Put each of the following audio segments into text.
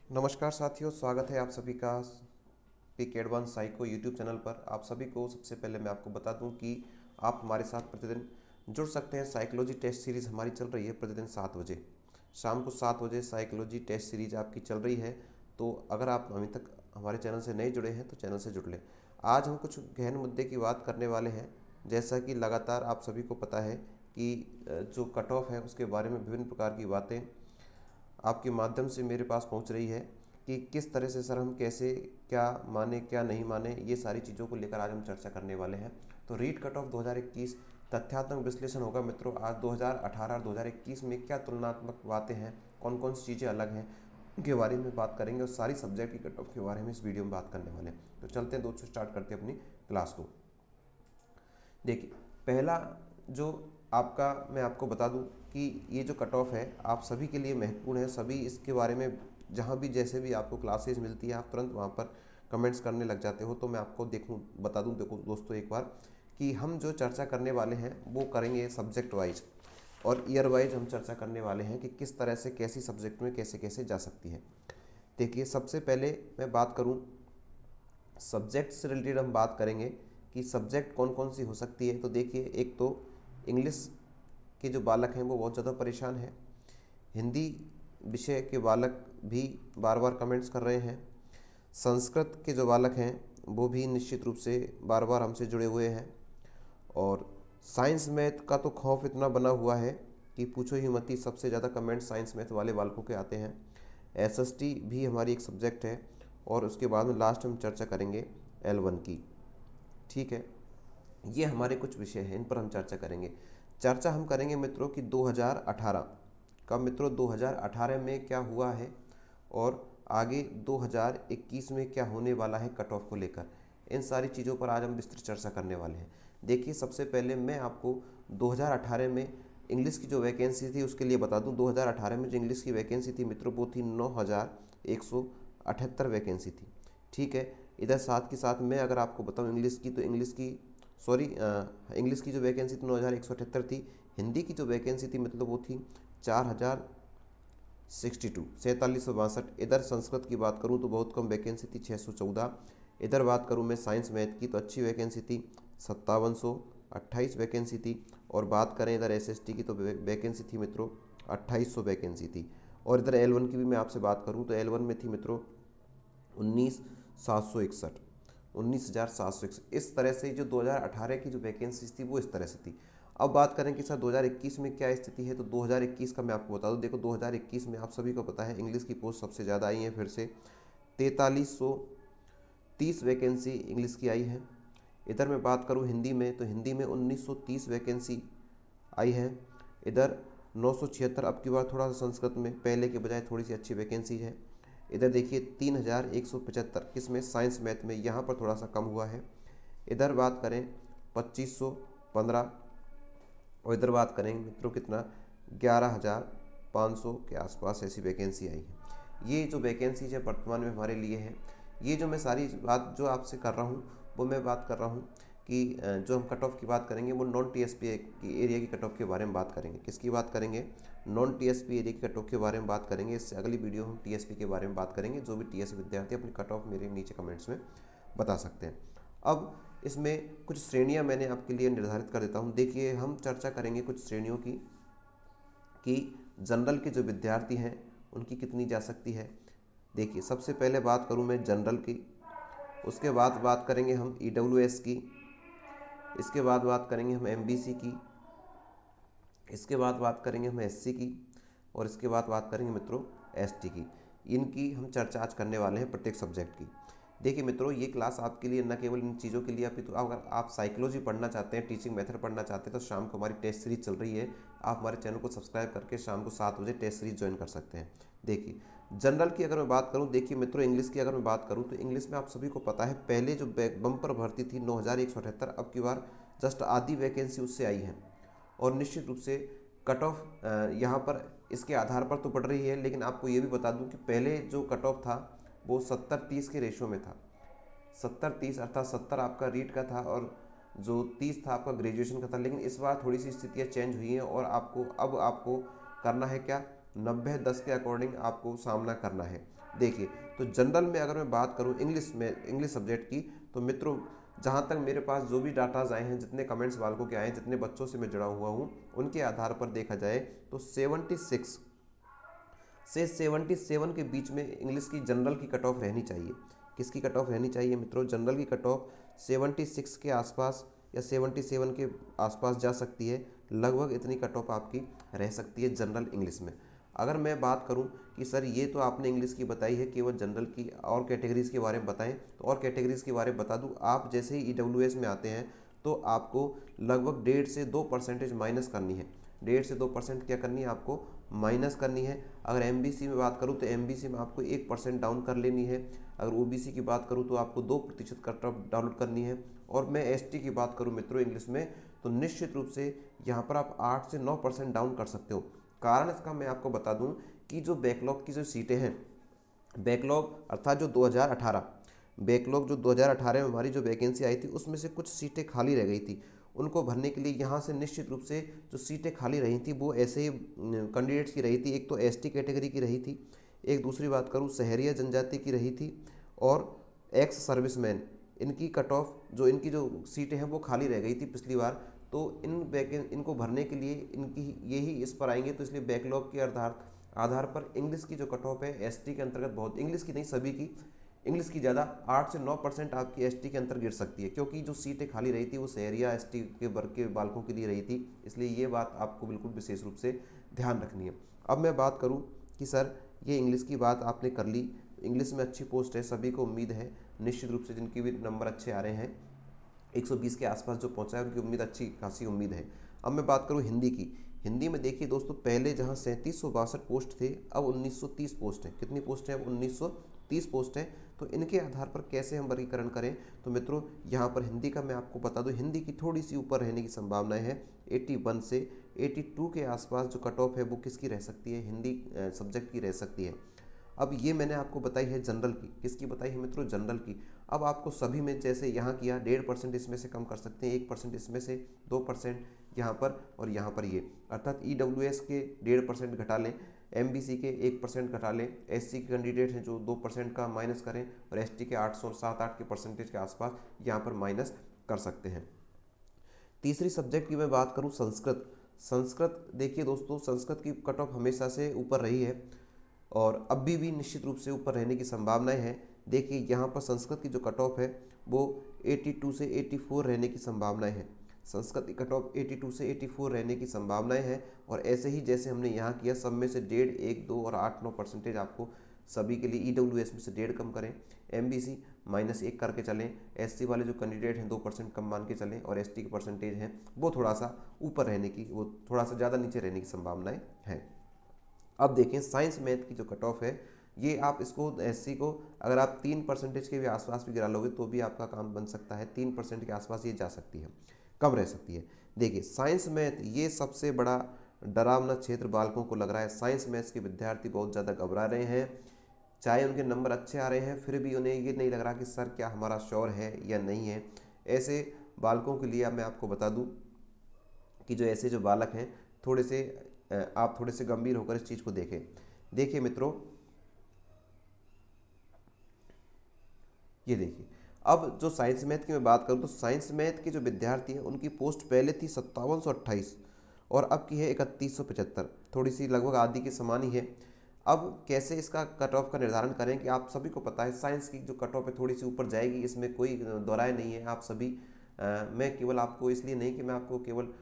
नमस्कार साथियों, स्वागत है आप सभी का pick advance psycho YouTube channel पर। आप सभी को सबसे पहले मैं आपको बता दूं कि आप हमारे साथ प्रतिदिन जुड़ सकते हैं। साइकोलॉजी टेस्ट सीरीज़ हमारी चल रही है प्रतिदिन 7 बजे, शाम को 7 बजे साइकोलॉजी टेस्ट सीरीज़ आपकी चल रही है। तो अगर आप अभी तक हमारे चैनल से नहीं जुड़े हैं तो चैनल से जुड़ लें। आज हम कुछ गहन मुद्दे की बात करने वाले हैं। जैसा कि लगातार आप सभी को पता है कि जो कट ऑफ है उसके बारे में विभिन्न प्रकार की बातें आपके माध्यम से मेरे पास पहुंच रही है कि किस तरह से सर हम कैसे क्या माने क्या नहीं माने, ये सारी चीज़ों को लेकर आज हम चर्चा करने वाले हैं। तो रीट कट ऑफ 2021 तथ्यात्मक विश्लेषण होगा मित्रों। आज 2018 और 2021 में क्या तुलनात्मक बातें हैं, कौन कौन सी चीज़ें अलग हैं, उनके बारे में बात करेंगे और सारी सब्जेक्ट की कट ऑफ के बारे में इस वीडियो में बात करने वाले हैं। तो चलते हैं दोस्तों, स्टार्ट करते हैं अपनी क्लास को। देखिए, पहला जो आपका मैं आपको बता दूं कि ये जो कट ऑफ है आप सभी के लिए महत्वपूर्ण है। सभी इसके बारे में जहाँ भी जैसे भी आपको क्लासेज मिलती है आप तुरंत वहाँ पर कमेंट्स करने लग जाते हो। तो मैं आपको बता दूं, देखो दोस्तों, एक बार कि हम जो चर्चा करने वाले हैं वो करेंगे सब्जेक्ट वाइज और ईयर वाइज हम चर्चा करने वाले हैं कि किस तरह से कैसी सब्जेक्ट में कैसे कैसे जा सकती है। देखिए, सबसे पहले मैं बात करूँ सब्जेक्ट से रिलेटेड, हम बात करेंगे कि सब्जेक्ट कौन कौन सी हो सकती है। तो देखिए, एक तो इंग्लिश के जो बालक हैं वो बहुत ज़्यादा परेशान हैं। हिंदी विषय के बालक भी बार बार कमेंट्स कर रहे हैं। संस्कृत के जो बालक हैं वो भी निश्चित रूप से बार बार हमसे जुड़े हुए हैं। और साइंस मैथ का तो खौफ इतना बना हुआ है कि पूछो ही मत ही, सबसे ज़्यादा कमेंट साइंस मैथ वाले बालकों के आते हैं। एसएसटी भी हमारी एक सब्जेक्ट है और उसके बाद में लास्ट हम चर्चा करेंगे L1 की। ठीक है, ये हमारे कुछ विषय हैं, इन पर हम चर्चा करेंगे। चर्चा हम करेंगे मित्रों कि 2018 का, मित्रों 2018 में क्या हुआ है और आगे 2021 में क्या होने वाला है कट ऑफ को लेकर। इन सारी चीज़ों पर आज हम विस्तृत चर्चा करने वाले हैं। देखिए, सबसे पहले मैं आपको 2018 में इंग्लिश की जो वैकेंसी थी उसके लिए बता दूं। 2018 में जो इंग्लिश की वैकेंसी थी मित्रों वो थी 9178 वैकेंसी थी। ठीक है, इधर साथ के साथ मैं अगर आपको बताऊं इंग्लिश की, तो इंग्लिश की जो वैकेंसी थी 9178 थी। हिंदी की जो वैकेंसी थी मतलब वो थी 4762। इधर संस्कृत की बात करूं तो बहुत कम वैकेंसी थी 614। इधर बात करूं मैं साइंस मैथ की तो अच्छी वैकेंसी थी 5728 वैकेंसी थी। और बात करें इधर एसएसटी की तो वैकेंसी थी मित्रों 2800 वैकेंसी थी। और इधर L1 की भी मैं आपसे बात करूं तो L1 में थी मित्रों 19761, 19761। इस तरह से जो 2018 की जो वैकेंसी थी वो इस तरह से थी। अब बात करें कि सर 2021 में क्या स्थिति है, तो 2021 का मैं आपको बता दूं। देखो, 2021 में आप सभी को पता है इंग्लिश की पोस्ट सबसे ज़्यादा आई है, फिर से 4330 वैकेंसी इंग्लिश की आई है। इधर मैं बात करूं हिंदी में तो हिंदी में 1930 वैकेंसी आई है। इधर 976। अब की बार थोड़ा सा संस्कृत में पहले के बजाय थोड़ी सी अच्छी वैकेंसी है। इधर देखिए 3175 किसमें, साइंस मैथ में, यहाँ पर थोड़ा सा कम हुआ है। इधर बात करें 2515। और इधर बात करें मित्रों कितना, 11500 के आसपास ऐसी वैकेंसी आई है। ये जो वैकेंसी है वर्तमान में हमारे लिए है। ये जो मैं सारी बात जो आपसे कर रहा हूँ वो मैं बात कर रहा हूँ कि जो हम कट ऑफ की बात करेंगे वो नॉन टीएसपी की एरिया की कट ऑफ के बारे में बात करेंगे। किसकी बात करेंगे, नॉन टीएसपी एरिया की कट ऑफ के बारे में बात करेंगे। इससे अगली वीडियो हम टीएसपी के बारे में बात करेंगे। जो भी टीएसपी विद्यार्थी अपनी कट ऑफ मेरे नीचे कमेंट्स में बता सकते हैं। अब इसमें कुछ श्रेणियां मैंने आपके लिए निर्धारित कर देता हूं। देखिए, हम चर्चा करेंगे कुछ श्रेणियों की कि जनरल के जो विद्यार्थी हैं उनकी कितनी जा सकती है। देखिए, सबसे पहले बात करूं मैं जनरल की, उसके बाद बात करेंगे हम ईडब्ल्यूएस की, इसके बाद बात करेंगे हम एमबीसी की, इसके बाद बात करेंगे हम एससी की, और इसके बाद बात करेंगे मित्रों एसटी की। इनकी हम चर्चा आज करने वाले हैं प्रत्येक सब्जेक्ट की। देखिए मित्रों, ये क्लास आपके लिए न केवल इन चीज़ों के लिए, अपितु अगर आप साइकोलॉजी पढ़ना चाहते हैं, टीचिंग मेथड पढ़ना चाहते हैं, तो शाम को हमारी टेस्ट सीरीज चल रही है। आप हमारे चैनल को सब्सक्राइब करके शाम को 7 बजे टेस्ट सीरीज ज्वाइन कर सकते हैं। देखिए, जनरल की अगर मैं बात करूं, देखिए मित्रों इंग्लिश की अगर मैं बात करूं तो इंग्लिश में आप सभी को पता है पहले जो बम्पर भर्ती थी 9178, अब की बार जस्ट आधी वैकेंसी उससे आई है। और निश्चित रूप से कट ऑफ यहाँ पर इसके आधार पर तो बढ़ रही है, लेकिन आपको ये भी बता दूं कि पहले जो कट ऑफ था वो 70-30 के रेशो में था। 70-30 अर्थात 70 आपका रीट का था और जो 30 था आपका ग्रेजुएशन का था। लेकिन इस बार थोड़ी सी स्थितियाँ चेंज हुई हैं और अब आपको करना है क्या, 90-10 के अकॉर्डिंग आपको सामना करना है। देखिए, तो जनरल में अगर मैं बात करूं इंग्लिश सब्जेक्ट की, तो मित्रों जहां तक मेरे पास जो भी डाटाज आए हैं, जितने कमेंट्स बालकों के आए हैं, जितने बच्चों से मैं जुड़ा हुआ हूं, उनके आधार पर देखा जाए तो 76 से 77 के बीच में इंग्लिश की जनरल की कट ऑफ रहनी चाहिए। किसकी कट ऑफ रहनी चाहिए मित्रों? जनरल की कट ऑफ 76 के आसपास या 77 के आसपास जा सकती है। लगभग इतनी कट ऑफ आपकी रह सकती है जनरल इंग्लिश में। अगर मैं बात करूं कि सर ये तो आपने इंग्लिश की बताई है, केवल जनरल की और कैटेगरीज के बारे में बताएं, तो और कैटेगरीज के बारे में बता दूं। आप जैसे ही EWS में आते हैं तो आपको लगभग 1.5 से 2% माइनस करनी है। 1.5 से 2% क्या करनी है आपको? माइनस करनी है। अगर MBC में बात करूँ तो MBC में आपको 1% डाउन कर लेनी है। अगर OBC की बात करूँ तो आपको 2% कट ऑफ डाउन करनी है। और मैं ST की बात करूँ मित्रों इंग्लिश में, तो निश्चित रूप से यहाँ पर आप 8 से 9% डाउन कर सकते हो। कारण इसका मैं आपको बता दूँ कि जो बैकलॉग की जो सीटें हैं, बैकलॉग अर्थात जो 2018 बैकलॉग जो 2018 में हमारी जो वैकेंसी आई थी, उसमें से कुछ सीटें खाली रह गई थी। उनको भरने के लिए यहाँ से निश्चित रूप से जो सीटें खाली रही थी वो ऐसे ही कैंडिडेट्स की रही थी। एक तो ST कैटेगरी की रही थी, एक दूसरी बात करूँ सहरिया जनजाति की रही थी, और एक्स सर्विसमैन, इनकी कट ऑफ जो इनकी जो सीटें हैं वो खाली रह गई थी पिछली बार। तो इनको भरने के लिए इनकी यही इस पर आएंगे, तो इसलिए बैकलॉग के आधार पर इंग्लिश की जो कट ऑफ है ST के अंतर्गत, बहुत इंग्लिश की नहीं सभी की, इंग्लिश की ज़्यादा 8 से 9% आपकी ST के अंतर गिर सकती है, क्योंकि जो सीटें खाली रही थी वो सहरिया ST के वर्ग के बालकों के लिए रही थी। इसलिए ये बात आपको बिल्कुल विशेष रूप से ध्यान रखनी है। अब मैं बात करूँ कि सर ये इंग्लिश की बात आपने कर ली, इंग्लिश में अच्छी पोस्ट है, सभी को उम्मीद है निश्चित रूप से, जिनकी भी नंबर अच्छे आ रहे हैं 120 के आसपास जो पहुंचा है, उनकी उम्मीद अच्छी खासी उम्मीद है। अब मैं बात करूं हिंदी की। हिंदी में देखिए दोस्तों, पहले जहां 3762 पोस्ट थे, अब 1930 पोस्ट है। कितनी पोस्ट है? अब 1930 पोस्ट है। तो इनके आधार पर कैसे हम वर्गीकरण करें? तो मित्रों यहाँ पर हिंदी का मैं आपको बता दूं, हिंदी की थोड़ी सी ऊपर रहने की संभावनाएं है। 81 से 82 के आसपास जो कट ऑफ है वो किसकी रह सकती है? हिंदी सब्जेक्ट की रह सकती है। अब ये मैंने आपको बताई है जनरल की। किसकी बताई है मित्रों? जनरल की। अब आपको सभी में जैसे यहाँ किया 1.5% इसमें से कम कर सकते हैं, 1% इसमें से, 2% यहाँ पर और यहाँ पर ये, अर्थात EWS के 1.5% घटा लें, MBC के 1% घटा लें, SC के कैंडिडेट हैं जो 2% का माइनस करें, और ST के 807-8 के परसेंटेज के आसपास यहाँ पर माइनस कर सकते हैं। तीसरी सब्जेक्ट की मैं बात करूँ संस्कृत। संस्कृत देखिए दोस्तों, संस्कृत की कट ऑफ हमेशा से ऊपर रही है और अभी भी निश्चित रूप से ऊपर रहने की संभावनाएं हैं। देखिए यहाँ पर संस्कृत की जो कट ऑफ है वो 82 से 84 रहने की संभावनाएं हैं। संस्कृत की कट ऑफ 82 से 84 रहने की संभावनाएं हैं। और ऐसे ही जैसे हमने यहाँ किया, सब में से 1.5, 1, 2 और 8-9% आपको सभी के लिए EWS में से 1.5 कम करें, MBC -1 करके चलें, SC वाले जो कैंडिडेट हैं 2% कम मान के चलें, और ST के परसेंटेज हैं वो थोड़ा सा ऊपर रहने की, वो थोड़ा सा ज़्यादा नीचे रहने की संभावनाएं हैं। अब देखें साइंस मैथ की जो कट ऑफ है, ये आप इसको SC को अगर आप 3% के भी आसपास भी गिरा लोगे तो भी आपका काम बन सकता है। 3% के आसपास ये जा सकती है, कम रह सकती है। देखिए साइंस मैथ ये सबसे बड़ा डरावना क्षेत्र बालकों को लग रहा है। साइंस मैथ्स के विद्यार्थी बहुत ज़्यादा घबरा रहे हैं, चाहे उनके नंबर अच्छे आ रहे हैं फिर भी उन्हें ये नहीं लग रहा कि सर क्या हमारा श्योर है या नहीं है। ऐसे बालकों के लिए अब मैं आपको बता दूं कि जो ऐसे जो बालक हैं, थोड़े से आप थोड़े से गंभीर होकर इस चीज़ को देखें। देखिए मित्रों, ये देखिए, अब जो साइंस मैथ की मैं बात करूं तो साइंस मैथ के जो विद्यार्थी हैं उनकी पोस्ट पहले थी 5728 और अब की है 3175, थोड़ी सी लगभग आधी के समान ही है। अब कैसे इसका कट ऑफ का निर्धारण करें कि आप सभी को पता है साइंस की जो कट ऑफ है थोड़ी सी ऊपर जाएगी, इसमें कोई दोराय नहीं है। आप सभी मैं केवल आपको इसलिए नहीं कि मैं आपको केवल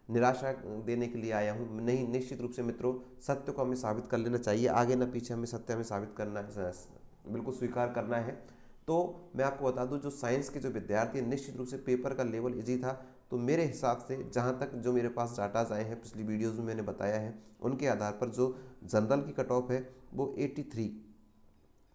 निराशा देने के लिए आया हूँ, नहीं, निश्चित रूप से मित्रों सत्य को हमें साबित कर लेना चाहिए, आगे न पीछे हमें सत्य हमें साबित करना है, बिल्कुल स्वीकार करना है। तो मैं आपको बता दूं जो साइंस के जो विद्यार्थी निश्चित रूप से पेपर का लेवल इजी था। तो मेरे हिसाब से जहाँ तक जो मेरे पास डाटाज आए हैं, पिछली वीडियोज़ में मैंने बताया है, उनके आधार पर जो जनरल की कट ऑफ है वो 83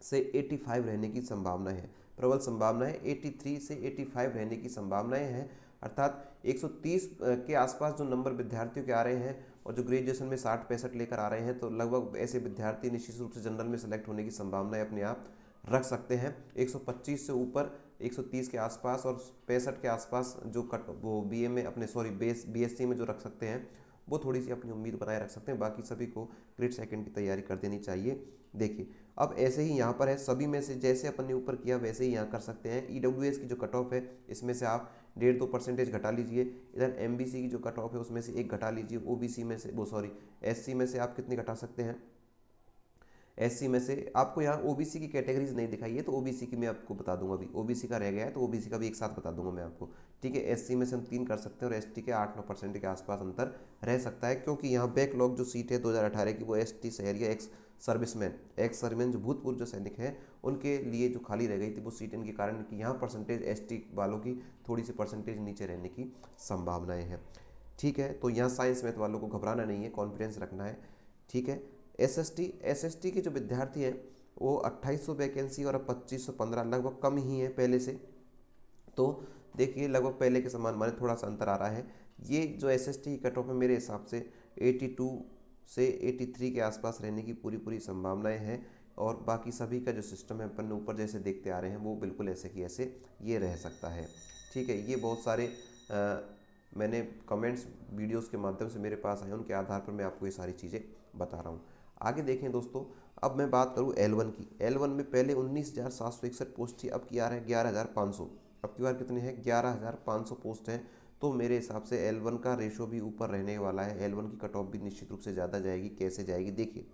से 85 रहने की संभावना है। प्रबल संभावना है 83 से 85 रहने की संभावनाएं हैं, अर्थात 130 के आसपास जो नंबर विद्यार्थियों के आ रहे हैं और जो ग्रेजुएशन में 60-65 लेकर आ रहे हैं, तो लगभग ऐसे विद्यार्थी निश्चित रूप से जनरल में सेलेक्ट होने की संभावनाएं अपने आप रख सकते हैं। 125 से ऊपर 130 के आसपास और 65 के आसपास जो कट वो BA में अपने BSc में जो रख सकते हैं, वो थोड़ी सी अपनी उम्मीद बनाए रख सकते हैं। बाकी सभी को ग्रेड सेकंड की तैयारी कर देनी चाहिए। देखिए अब ऐसे ही यहाँ पर है, सभी में से जैसे अपन ने ऊपर किया वैसे ही यहाँ कर सकते हैं। EWS की जो कट ऑफ है इसमें से आप 1.5-2% घटा लीजिए। इधर MBC की जो कट ऑफ है उसमें से 1 घटा लीजिए। OBC में से SC में से आप कितनी घटा सकते हैं? SC में से आपको यहाँ OBC की कैटेगरीज नहीं दिखाई है तो OBC की मैं आपको बता दूंगा। अभी OBC का रह गया है तो OBC का भी एक साथ बता दूंगा मैं आपको, ठीक है। SC में से हम 3 कर सकते हैं और ST के 8-9% के आसपास अंतर रह सकता है, क्योंकि यहाँ बैकलॉग जो सीट है 2018 की वो ST शहरिया एक्स सर्विसमैन जो भूतपूर्व जो सैनिक हैं उनके लिए जो खाली रह गई थी वो सीट, इनके कारण कि यहाँ परसेंटेज ST वालों की थोड़ी सी परसेंटेज नीचे रहने की संभावनाएं हैं, ठीक है। तो यहाँ साइंस मैथ वालों को घबराना नहीं है, कॉन्फिडेंस रखना है, ठीक है। SST के जो विद्यार्थी हैं वो 2800 वैकेंसी और अब 2515, लगभग कम ही है पहले से। तो देखिए लगभग पहले के समान माने थोड़ा सा अंतर आ रहा है। ये जो SST की कट ऑफ है मेरे हिसाब से 82 से 83 के आसपास रहने की पूरी संभावनाएं हैं, और बाकी सभी का जो सिस्टम है अपन ऊपर जैसे देखते आ रहे हैं वो बिल्कुल ऐसे कि ऐसे ये रह सकता है, ठीक है। ये बहुत सारे मैंने कमेंट्स वीडियोस के माध्यम से मेरे पास आए, उनके आधार पर मैं आपको ये सारी चीज़ें बता रहा हूँ। आगे देखें दोस्तों, अब मैं बात करूँ L1 की। L1 में पहले 19,761 पोस्ट थी, अब की आ रहा है 11,500। अब की बार कितने हैं? 11,500 पोस्ट हैं। तो मेरे हिसाब से L1 का रेशो भी ऊपर रहने वाला है। L1 की कट ऑफ भी निश्चित रूप से ज़्यादा जाएगी। कैसे जाएगी? देखिए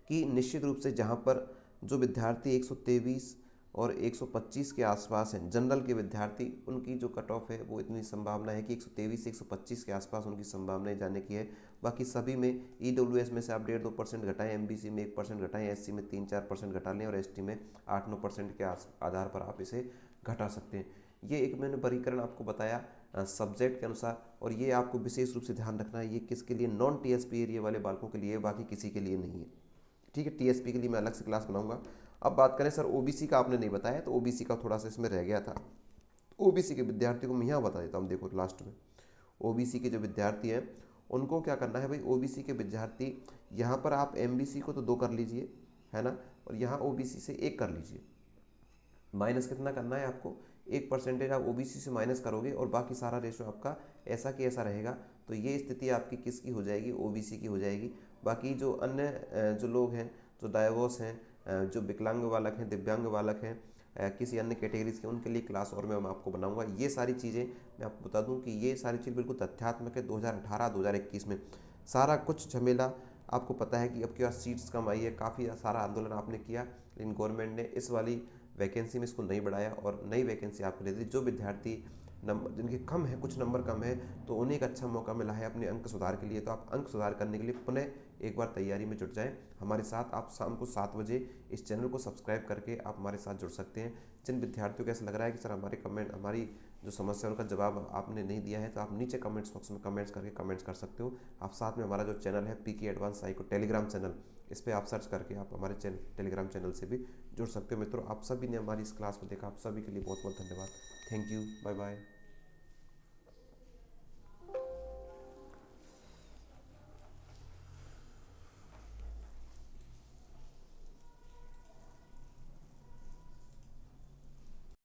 कि निश्चित रूप से जहाँ पर जो विद्यार्थी 123 और 125 के आसपास हैं, जनरल के विद्यार्थी, उनकी जो कट ऑफ है वो इतनी संभावना है कि 123 से 125 के आसपास उनकी संभावनाएं जाने की है। बाकी सभी में EWS में से आप 1.5-2% घटाएं, MBC में 1% घटाएं, SC में 3-4% घटा लें और ST में 8-9% के आधार पर आप इसे घटा सकते हैं। ये एक मैंने वर्गीकरण आपको बताया सब्जेक्ट के अनुसार, और ये आपको विशेष रूप से ध्यान रखना है, ये किसके लिए? नॉन TSP एरिया वाले बालकों के लिए, बाकी किसी के लिए नहीं है, ठीक है। TSP के लिए मैं अलग से क्लास बनाऊंगा। अब बात करें सर OBC का, आपने नहीं बताया तो OBC का थोड़ा सा इसमें रह गया था। OBC के विद्यार्थियों को मैं यहाँ बता देता हूँ। देखो लास्ट में OBC के जो विद्यार्थी हैं उनको क्या करना है भाई? OBC के विद्यार्थी यहाँ पर आप MBC को तो 2 कर लीजिए, है ना, और यहाँ OBC से 1 कर लीजिए। माइनस कितना करना है आपको? 1% आप OBC से माइनस करोगे और बाकी सारा रेशो आपका ऐसा कि ऐसा रहेगा। तो ये स्थिति आपकी किसकी हो जाएगी? OBC की हो जाएगी। बाकी जो अन्य जो लोग हैं, जो डायवोर्स हैं, जो विकलांग बालक हैं, दिव्यांग बालक हैं, किसी अन्य कैटेगरीज के, उनके लिए क्लास और मैं आपको बनाऊंगा। ये सारी चीज़ें मैं आपको बता दूं कि ये सारी चीज़ बिल्कुल तथ्यात्मक है। 2018-2021 में सारा कुछ झमेला आपको पता है कि अब की बार सीट्स कम आई है, काफ़ी सारा आंदोलन आपने किया, लेकिन गवर्नमेंट ने इस वाली वैकेंसी में इसको नहीं बढ़ाया और नई वैकेंसी आपको दे दी। जो विद्यार्थी नंबर जिनके कम है, कुछ नंबर कम है, तो उन्हें एक अच्छा मौका मिला है अपने अंक सुधार के लिए। तो आप अंक सुधार करने के लिए पुनः एक बार तैयारी में जुट जाएं हमारे साथ। आप शाम को 7 बजे इस चैनल को सब्सक्राइब करके आप हमारे साथ जुड़ सकते हैं। जिन विद्यार्थियों को ऐसा लग रहा है कि सर हमारी जो समस्या उनका जवाब आपने नहीं दिया है, तो आप नीचे कमेंट्स बॉक्स में कमेंट्स करके कमेंट्स कर सकते हो। आप साथ में हमारा जो चैनल है PK advance psycho Telegram channel, इस पर आप सर्च करके आप हमारे टेलीग्राम चैनल से भी जुड़ सकते हो। मित्रों, आप सभी ने हमारी इस क्लास में देखा, आप सभी के लिए बहुत बहुत धन्यवाद। Thank you, bye bye.